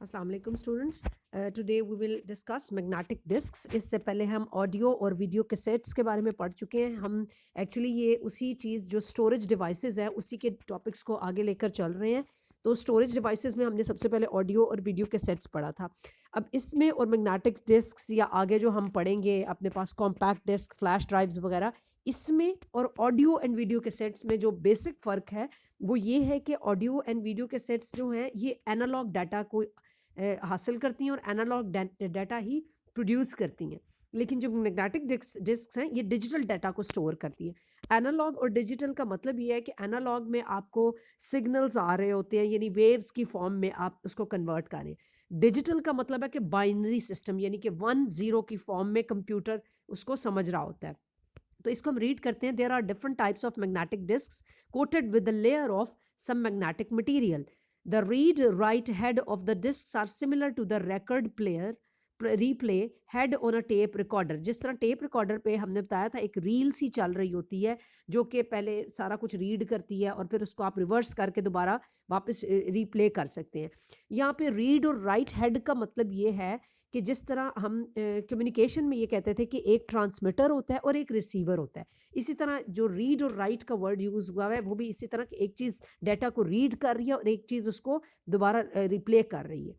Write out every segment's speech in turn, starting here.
अस्सलाम वालेकुम students, today we will discuss magnetic disks. इससे पहले हम ऑडियो और वीडियो कैसेट्स के बारे में पढ़ चुके हैं। हम एक्चुअली ये उसी चीज़ जो स्टोरेज डिवाइसेस है उसी के टॉपिक्स को आगे लेकर चल रहे हैं। तो स्टोरेज डिवाइसेस में हमने सबसे पहले ऑडियो और वीडियो कैसेट्स पढ़ा था। अब इसमें और मैग्नेटिक डिस्क्स या आगे जो हम पढ़ेंगे अपने पास कॉम्पैक्ट डिस्क, फ्लैश ड्राइव्स वगैरह, इसमें और ऑडियो एंड वीडियो कैसेट्स में जो बेसिक फ़र्क है वो ये है कि ऑडियो एंड वीडियो कैसेट्स जो हैं ये एनालॉग डाटा को हासिल करती हैं और एनालॉग डाटा ही प्रोड्यूस करती हैं। लेकिन जो मैग्नेटिक डिस्क हैं ये डिजिटल डाटा को स्टोर करती हैं। एनालॉग और डिजिटल का मतलब ये है कि एनालॉग में आपको सिग्नल्स आ रहे होते हैं, यानी वेव्स की फॉर्म में आप उसको कन्वर्ट करें। डिजिटल का मतलब है कि बाइनरी सिस्टम, यानी कि 1 0 की फॉर्म में कंप्यूटर उसको समझ रहा होता है। तो इसको हम रीड करते हैं। There are different types of magnetic disks coated with the layer of some magnetic material. The read write head of the discs are similar to the record player replay head on a tape recorder. जिस तरह tape recorder पे हमने बताया था एक reel सी चल रही होती है जो कि पहले सारा कुछ रीड करती है और फिर उसको आप रिवर्स करके दोबारा वापस रीप्ले कर सकते हैं। यहाँ पे रीड और राइट हेड का मतलब ये है कि जिस तरह हम कम्युनिकेशन में ये कहते थे कि एक ट्रांसमीटर होता है और एक रिसीवर होता है, इसी तरह जो रीड और राइट का वर्ड यूज़ हुआ है वो भी इसी तरह कि एक चीज़ डाटा को रीड कर रही है और एक चीज़ उसको दोबारा रिप्ले कर रही है।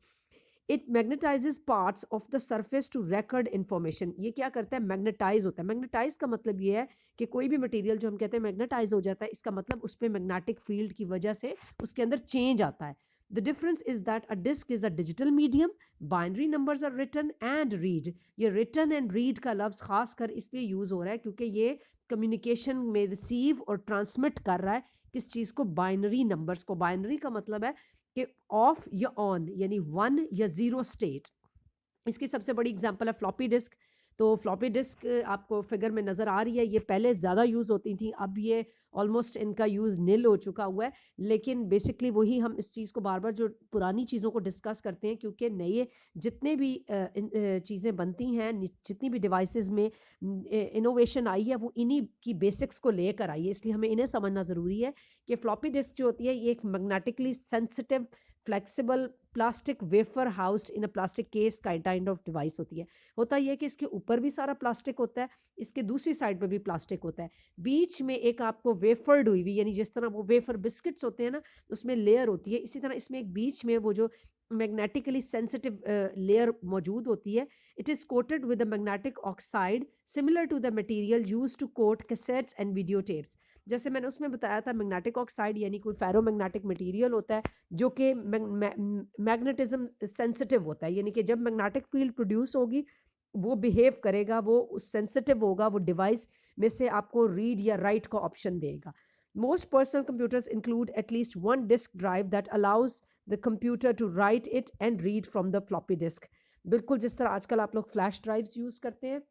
It magnetises parts of the surface to record information. ये क्या करता है? मैग्नेटाइज होता है। मैग्नेटाइज का मतलब ये है कि कोई भी मटेरियल जो हम कहते हैं मैग्नेटाइज हो जाता है, इसका मतलब उस पर मैग्नेटिक फील्ड की वजह से उसके अंदर चेंज आता है। The difference is that a disk is a digital medium, binary numbers are written and read. ये रिटन एंड रीड का लफ्ज खास कर इसलिए यूज हो रहा है क्योंकि ये कम्युनिकेशन में रिसीव और ट्रांसमिट कर रहा है किस चीज़ को? बाइनरी नंबर्स को। बाइनरी का मतलब है कि ऑफ या ऑन, यानी 1 या 0 स्टेट। इसकी सबसे बड़ी एग्जांपल है फ्लॉपी डिस्क। तो फ्लॉपी डिस्क आपको फिगर में नज़र आ रही है, ये पहले ज़्यादा यूज़ होती थी, अब ये ऑलमोस्ट इनका यूज़ निल हो चुका हुआ है। लेकिन बेसिकली वही हम इस चीज़ को बार बार जो पुरानी चीज़ों को डिस्कस करते हैं क्योंकि नए जितने भी चीज़ें बनती हैं, जितनी भी डिवाइसेस में इनोवेशन आई है वो इन्हीं की बेसिक्स को लेकर आई है, इसलिए हमें इन्हें समझना ज़रूरी है कि फ्लॉपी डिस्क जो होती है ये एक magnetically sensitive flexible plastic wafer housed in a plastic case kind of device होती है। होता यह है कि इसके ऊपर भी सारा प्लास्टिक होता है, इसके दूसरी साइड पे भी प्लास्टिक होता है, बीच में एक आपको वेफर्ड हुई हुई, यानी जिस तरह वो वेफर बिस्किट्स होते हैं ना उसमें लेयर होती है, इसी तरह इसमें एक बीच में वो जो मैग्नेटिकली सेंसिटिव लेयर मौजूद होती है। It is coated with a magnetic oxide similar to the material used to coat cassettes and video tapes. जैसे मैंने उसमें बताया था मैग्नेटिक ऑक्साइड यानी कोई फेरोमैग्नेटिक मटेरियल होता है जो कि मैग्नेटिज्म सेंसिटिव होता है, यानी कि जब मैग्नेटिक फील्ड प्रोड्यूस होगी वो बिहेव करेगा, वो सेंसिटिव होगा, वो डिवाइस में से आपको रीड या राइट का ऑप्शन देगा। Most personal computers include at least one disk drive that allows the computer to write it and read from the floppy disk. बिल्कुल जिस तरह आजकल आप लोग फ्लैश ड्राइव्स यूज़ करते हैं,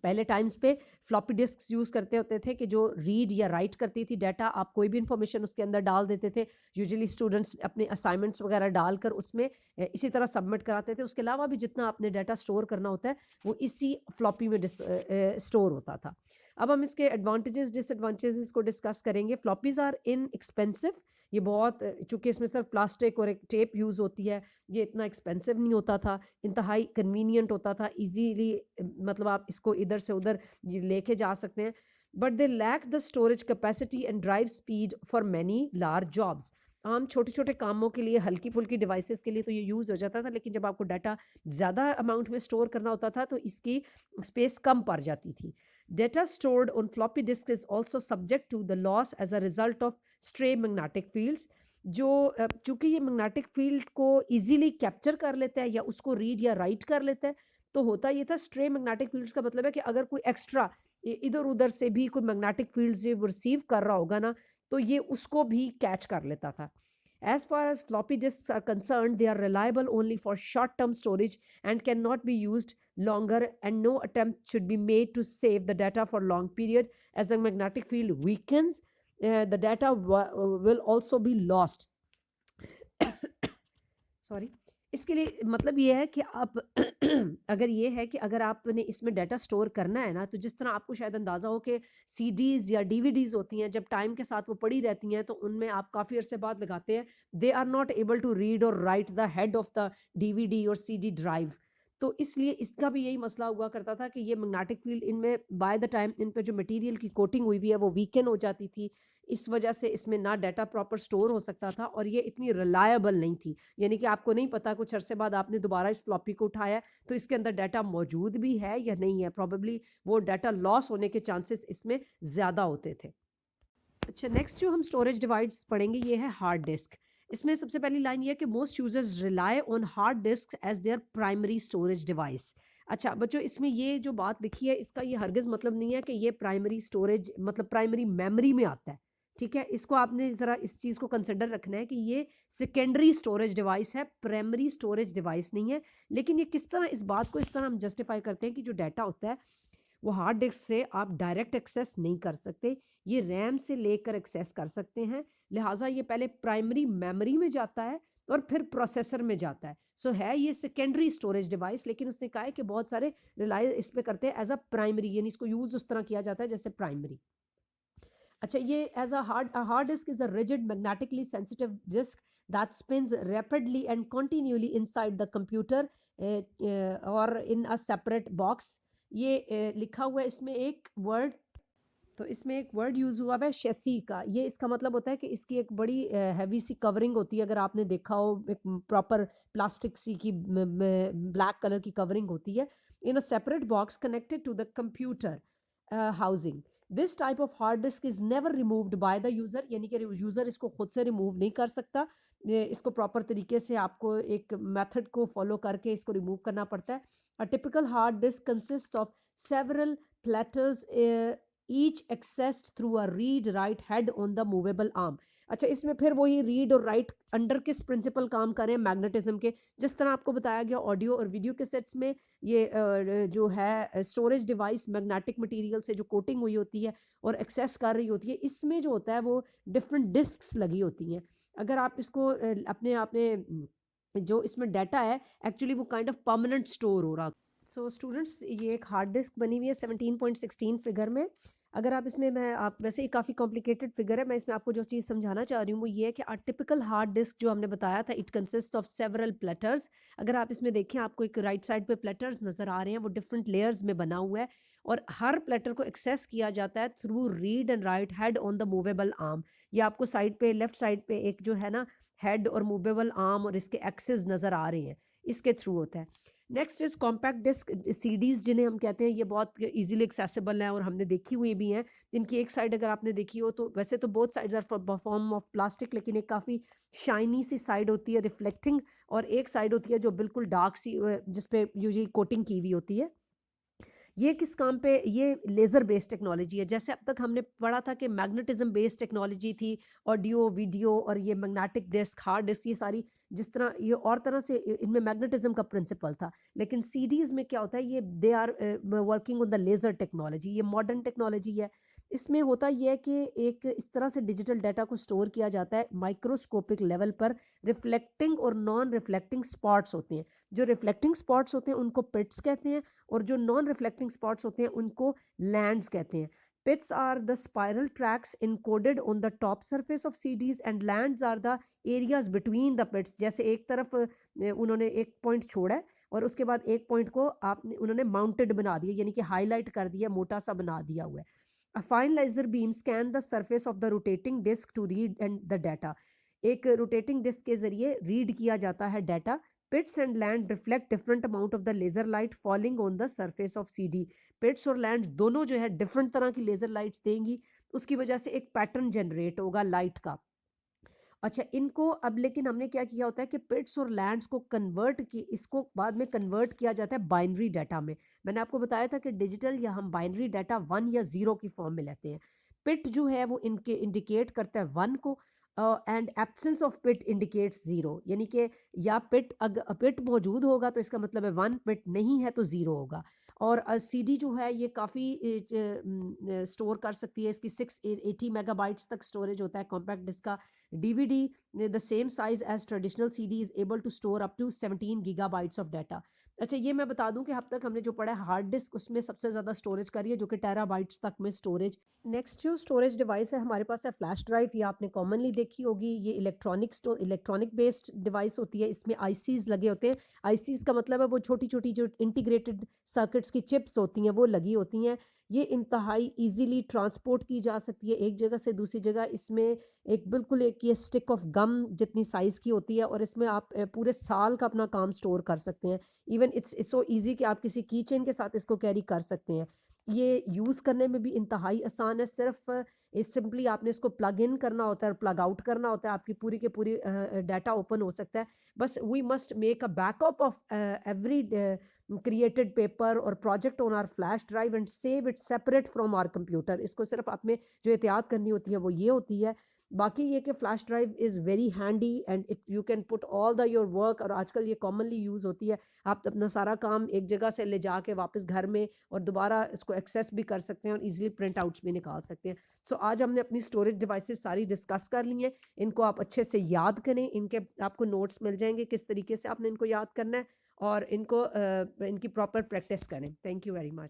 पहले टाइम्स पे फ्लॉपी डिस्क्स यूज़ करते होते थे कि जो रीड या राइट करती थी डाटा, आप कोई भी इंफॉर्मेशन उसके अंदर डाल देते थे। यूजुअली स्टूडेंट्स अपने असाइनमेंट्स वगैरह डालकर उसमें इसी तरह सबमिट कराते थे। उसके अलावा भी जितना आपने डाटा स्टोर करना होता है वो इसी फ्लॉपी में स्टोर होता था। अब हम इसके एडवांटेजेस डिसएडवांटेजेस को डिस्कस करेंगे। Floppies are in expensive. ये बहुत चूँकि इसमें सिर्फ प्लास्टिक और एक टेप यूज़ होती है, ये इतना एक्सपेंसिव नहीं होता था, इंतहाई कन्वीनियंट होता था, ईजीली मतलब आप इसको इधर से उधर लेके जा सकते हैं। But they lack the storage capacity and drive speed for many large jobs. आम छोटे छोटे कामों के लिए, हल्की फुल्की डिवाइसेस के लिए तो ये यूज़ हो जाता था, लेकिन जब आपको डाटा ज़्यादा अमाउंट में स्टोर करना होता था तो इसकी स्पेस कम पड़ जाती थी। Data stored on floppy disk is also subject to the loss as a result of stray magnetic fields। जो चूंकि ये मैग्नेटिक फील्ड को इजीली कैप्चर कर लेता है या उसको रीड या राइट कर लेता है, तो होता ये था स्ट्रे मैग्नेटिक फील्ड्स का मतलब है कि अगर कोई एक्स्ट्रा इधर उधर से भी कोई मैग्नेटिक फील्ड से वो रिसीव कर रहा होगा ना, तो ये उसको भी कैच कर लेता था। As far as floppy disks are concerned, they are reliable only for short-term storage and cannot be used longer, and no attempt should be made to save the data for long period. As the magnetic field weakens, the data will also be lost. Sorry, इसके लिए मतलब ये है कि आप अगर ये है कि अगर आपने इसमें डाटा स्टोर करना है ना, तो जिस तरह आपको शायद अंदाज़ा हो कि सीडीज़ या डीवीडीज़ होती हैं, जब टाइम के साथ वो पड़ी रहती हैं, तो उनमें आप काफ़ी अरसे बाद लगाते हैं, they are not able to read और write the head of the DVD और सीडी ड्राइव। तो इसलिए इसका भी यही मसला हुआ करता था कि ये मैग्नेटिक फील्ड इनमें बाय द टाइम इन पे जो मटेरियल की कोटिंग हुई हुई है, वो वीकन हो जाती थी। इस वजह से इसमें ना डाटा प्रॉपर स्टोर हो सकता था और ये इतनी रिलायबल नहीं थी। यानी कि आपको नहीं पता कुछ अरसे बाद आपने दोबारा इस फ्लॉपी को उठाया तो इसके अंदर डाटा मौजूद भी है या नहीं है। प्रॉबेबली वो डाटा लॉस होने के चांसेस इसमें ज़्यादा होते थे। अच्छा, नेक्स्ट जो हम स्टोरेज डिवाइस पढ़ेंगे ये है हार्ड डिस्क। इसमें सबसे पहली लाइन ये है कि most users rely on hard disk as their primary storage device. अच्छा बच्चों, इसमें ये जो बात लिखी है इसका ये हरगिज मतलब नहीं है कि ये प्राइमरी स्टोरेज मतलब प्राइमरी मेमोरी में आता है। ठीक है, इसको आपने ज़रा इस चीज़ को कंसिडर रखना है कि ये सेकेंडरी स्टोरेज डिवाइस है, प्राइमरी स्टोरेज डिवाइस नहीं है। लेकिन ये किस तरह इस बात को इस तरह हम जस्टिफाई करते हैं कि जो डाटा होता है वो हार्ड डिस्क से आप डायरेक्ट एक्सेस नहीं कर सकते, ये रैम से लेकर एक्सेस कर सकते हैं। लिहाजा ये पहले प्राइमरी मेमोरी में जाता है और फिर प्रोसेसर में जाता है। सो है ये सेकेंडरी स्टोरेज डिवाइस, लेकिन उसने कहा है कि बहुत सारे रिलाय इस पे करते हैं एज अ प्राइमरी, यानी इसको यूज उस तरह किया जाता है जैसे प्राइमरी। अच्छा, ये as a hard disk is a rigid magnetically sensitive disk that spins rapidly and continuously inside the computer और इन अ सेपरेट बॉक्स। ये लिखा हुआ है इसमें एक वर्ड, तो इसमें एक वर्ड यूज़ हुआ है शेसी का। ये इसका मतलब होता है कि इसकी एक बड़ी हैवी सी कवरिंग होती है। अगर आपने देखा हो एक प्रॉपर प्लास्टिक सी की ब्लैक कलर की कवरिंग होती है in a separate box connected to the computer housing. This type of hard disk is never removed by the user, यानी कि यूज़र इसको खुद से रिमूव नहीं कर सकता। इसको प्रॉपर तरीके से आपको एक मेथड को फॉलो करके इसको रिमूव करना पड़ता है। A typical hard disk consist of several platters each accessed through a read write head on the movable arm। अच्छा, इसमें फिर वही रीड और राइट अंडर किस प्रिंसिपल काम करें मैग्नेटिज्म के, जिस तरह आपको बताया गया ऑडियो और वीडियो के सेट्स में ये जो है स्टोरेज डिवाइस मैग्नेटिक मटेरियल से जो कोटिंग हुई होती है और एक्सेस कर रही होती है, इसमें जो होता है वो डिफरेंट डिस्क्स लगी होती हैं। अगर आप इसको अपने आपने जो इसमें डाटा है एक्चुअली वो काइंड ऑफ परमानेंट स्टोर हो रहा। सो स्टूडेंट्स, ये एक हार्ड डिस्क बनी हुई है 17.16 फिगर में। अगर आप इसमें मैं आप वैसे ही काफ़ी कॉम्प्लिकेटेड फिगर है, मैं इसमें आपको जो चीज़ समझाना चाह रही हूँ वो ये है कि टिपिकल हार्ड डिस्क जो हमने बताया था it consist of several platters. अगर आप इसमें देखें आपको एक राइट साइड पे प्लेटर्स नज़र आ रहे हैं, वो डिफरेंट लेयर्स में बना हुआ है और हर प्लेटर को एक्सेस किया जाता है through read and write head on the movable arm. ये आपको साइड पे लेफ्ट साइड पे एक जो है ना हेड और मूवेबल आर्म और इसके एक्सेस नज़र आ रहे हैं, इसके थ्रू होता है। Next is compact disk CDs जिन्हें हम कहते हैं, ये बहुत इजीली एक्सेसिबल हैं और हमने देखी हुई भी हैं। इनकी एक साइड अगर आपने देखी हो तो वैसे तो both sides are form of plastic, लेकिन एक काफ़ी शाइनी सी साइड होती है रिफ्लेक्टिंग, और एक साइड होती है जो बिल्कुल डार्क सी जिस पे यूजुअली कोटिंग की हुई होती है। ये किस काम पे, ये लेज़र बेस्ड टेक्नोलॉजी है। जैसे अब तक हमने पढ़ा था कि मैग्नेटिज्म बेस्ड टेक्नोलॉजी थी, ऑडियो वीडियो और ये मैग्नेटिक डिस्क हार्ड डिस्क, ये सारी जिस तरह ये और तरह से इनमें मैग्नेटिज्म का प्रिंसिपल था। लेकिन सीडीज़ में क्या होता है, ये they are working on the laser technology, ये मॉडर्न टेक्नोलॉजी है। इसमें होता यह है कि एक इस तरह से डिजिटल डाटा को स्टोर किया जाता है माइक्रोस्कोपिक लेवल पर। रिफ्लेक्टिंग और नॉन रिफ्लेक्टिंग स्पॉट्स होते हैं। जो रिफ्लेक्टिंग स्पॉट्स होते हैं उनको पिट्स कहते हैं और जो नॉन रिफ्लेक्टिंग स्पॉट्स होते हैं उनको लैंड्स कहते हैं। Pits are the spiral tracks encoded on the top surface of CDs and lands are the areas between the pits. जैसे एक तरफ उन्होंने एक पॉइंट छोड़ा है और उसके बाद एक पॉइंट को आपने उन्होंने माउंटेड बना दिया, यानी कि हाईलाइट कर दिया, मोटा सा बना दिया हुआ है। A fine laser beam scan the surface of the rotating disk to read and the data. एक रोटेटिंग डिस्क के जरिए रीड किया जाता है data. Pits and land reflect different amount of the laser light falling on the surface of CD. Pits और lands दोनों जो है डिफरेंट तरह की लेजर लाइट्स देंगी, उसकी वजह से एक पैटर्न जनरेट होगा लाइट का। अच्छा, इनको अब लेकिन हमने क्या किया होता है कि पिट्स और लैंड्स को कन्वर्ट की इसको बाद में कन्वर्ट किया जाता है बाइनरी डाटा में। मैंने आपको बताया था कि डिजिटल या हम बाइनरी डाटा 1 या 0 की फॉर्म में लेते हैं। पिट जो है वो इनके इंडिकेट करता है 1 को and absence of pit indicates 0, यानी कि या पिट अगर पिट मौजूद होगा तो इसका मतलब है 1, पिट नहीं है तो 0 होगा। और सीडी जो है ये काफ़ी स्टोर कर सकती है, इसकी 680 मेगाबाइट्स तक स्टोरेज होता है कॉम्पैक्ट डिस्क का। DVD the same size as traditional CD is able to store up to 17 gigabytes of data. अच्छा, ये मैं बता दूँ कि अब तक हमने जो पढ़ा है हार्ड डिस्क उसमें सबसे ज़्यादा स्टोरेज कर रही है, जो कि टेराबाइट्स तक में स्टोरेज। नेक्स्ट जो स्टोरेज डिवाइस है हमारे पास है फ्लैश ड्राइव। ये आपने कॉमनली देखी होगी, ये इलेक्ट्रॉनिक बेस्ड डिवाइस होती है, इसमें आईसीज़ लगे होते हैं। आईसीज़ का मतलब है वो छोटी-छोटी जो इंटीग्रेटेड सर्किट्स की चिप्स होती हैं वो लगी होती हैं। ये इंतहाई ईज़िली ट्रांसपोर्ट की जा सकती है एक जगह से दूसरी जगह। इसमें एक बिल्कुल एक ये स्टिक ऑफ गम जितनी साइज़ की होती है और इसमें आप पूरे साल का अपना काम स्टोर कर सकते हैं। इवन इट्स सो ईज़ी कि आप किसी की चेन के साथ इसको कैरी कर सकते हैं। ये यूज़ करने में भी इंतहाई आसान है, सिर्फ़ सिंपली आपने इसको प्लग इन करना होता है और प्लग आउट करना होता है, आपकी पूरी की पूरी डाटा ओपन हो सकता है। बस we must make a backup of every created paper और project on our flash drive and save it separate from our computer. इसको सिर्फ आप में जो एहतियात करनी होती है वो ये होती है। बाकी ये कि flash drive is very handy and it you can put all the your work, और आजकल ये कॉमनली यूज़ होती है। आप अपना सारा काम एक जगह से ले जाके वापस घर में और दोबारा इसको एक्सेस भी कर सकते हैं और इजीली प्रिंट आउट्स भी निकाल सकते हैं। सो आज हमने अपनी स्टोरेज डिवाइसेस सारी डिस्कस कर ली हैं। इनको आप अच्छे से याद करें, इनके आपको नोट्स मिल जाएंगे किस तरीके से आपने इनको याद करना है, और इनको इनकी प्रॉपर प्रैक्टिस करें। Thank you very much.